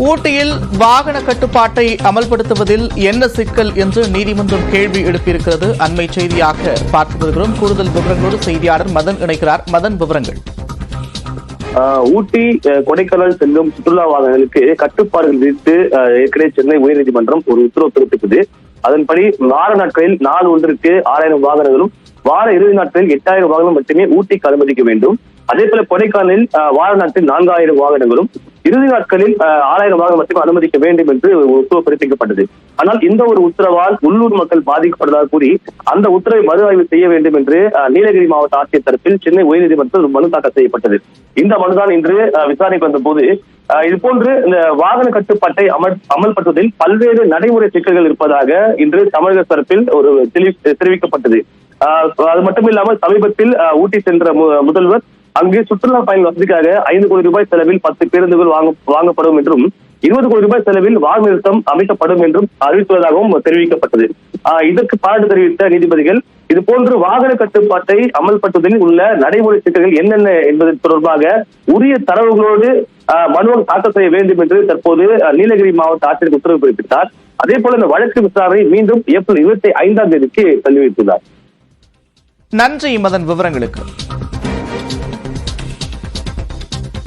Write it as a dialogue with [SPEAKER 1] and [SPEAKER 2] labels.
[SPEAKER 1] ஊட்டியில் வாகன கட்டுப்பாட்டை அமல்படுத்துவதில் என்ன சிக்கல் என்று நீதிமன்றம் கேள்வி எழுப்பியிருக்கிறது. அண்மை செய்தியாக பார்த்து வருகிறோம். கூடுதல் விவரங்களோடு செய்தியாளர் மதன் இணைக்கிறார். மதன், விவரங்கள்.
[SPEAKER 2] ஊட்டி கொடைக்கானல் செல்லும் சுற்றுலா வாகனங்களுக்கு கட்டுப்பாடுகள் விதித்து ஏற்கனவே சென்னை உயர்நீதிமன்றம் ஒரு உத்தரவு பிறப்பித்தது. அதன்படி வார நாட்களில் நாள் ஒன்றிற்கு 6000 வாகனங்களும், வார இறுதி நாட்களில் 8000 வாகனம் மட்டுமே ஊட்டிக்கு அனுமதிக்க வேண்டும். அதே போல கொடைக்கானலில் வார நாட்களில் 4000 வாகனங்களும், இறுதி நாட்களில் 6000 வாகனம் மட்டுமே அனுமதிக்க வேண்டும் என்று உத்தரவு பிறப்பிக்கப்பட்டது. ஆனால் இந்த ஒரு உத்தரவால் உள்ளூர் மக்கள் பாதிக்கப்படுவதாக கூறி அந்த உத்தரவை மறு ஆய்வு செய்ய வேண்டும் என்று நீலகிரி மாவட்ட ஆட்சியர் தரப்பில் சென்னை உயர்நீதிமன்றத்தில் மனு தாக்கல் செய்யப்பட்டது. இந்த மனுதான் இன்று விசாரணைக்கு வந்த போது இதுபோன்று இந்த வாகன கட்டுப்பாட்டை அமல்படுத்துவதில் பல்வேறு நடைமுறை சிக்கல்கள் இருப்பதாக இன்று தமிழக தரப்பில் ஒரு தெரிவிக்கப்பட்டது. அது மட்டுமில்லாமல் சமீபத்தில் ஊட்டி சென்ற முதல்வர் அங்கு சுற்றுலா பயணி வசதிக்காக 5 கோடி ரூபாய் செலவில் 10 பேருந்துகள் வாங்கப்படும் என்றும் 20 கோடி ரூபாய் செலவில் வாகன நிறுத்தம் அமைக்கப்படும் என்றும் அறிவித்துள்ளதாகவும் தெரிவிக்கப்பட்டது. இதற்கு பாராட்டு தெரிவித்த நீதிபதிகள் இதுபோன்று வாகன கட்டுப்பாட்டை அமல்படுத்துவதில் உள்ள நடைமுறை சிக்கல்கள் என்னென்ன என்பது தொடர்பாக உரிய தரவுகளோடு மனுவை தாக்கல் செய்ய வேண்டும் என்று தற்போது நீலகிரி மாவட்ட ஆட்சியர் உத்தரவு பிறப்பித்தார். அதே போல இந்த வழக்கு விசாரணை மீண்டும் ஏப்ரல் 25ஆம் தேதிக்கு தள்ளி வைத்துள்ளார்.
[SPEAKER 1] நன்றி மதன், விவரங்களுக்கு.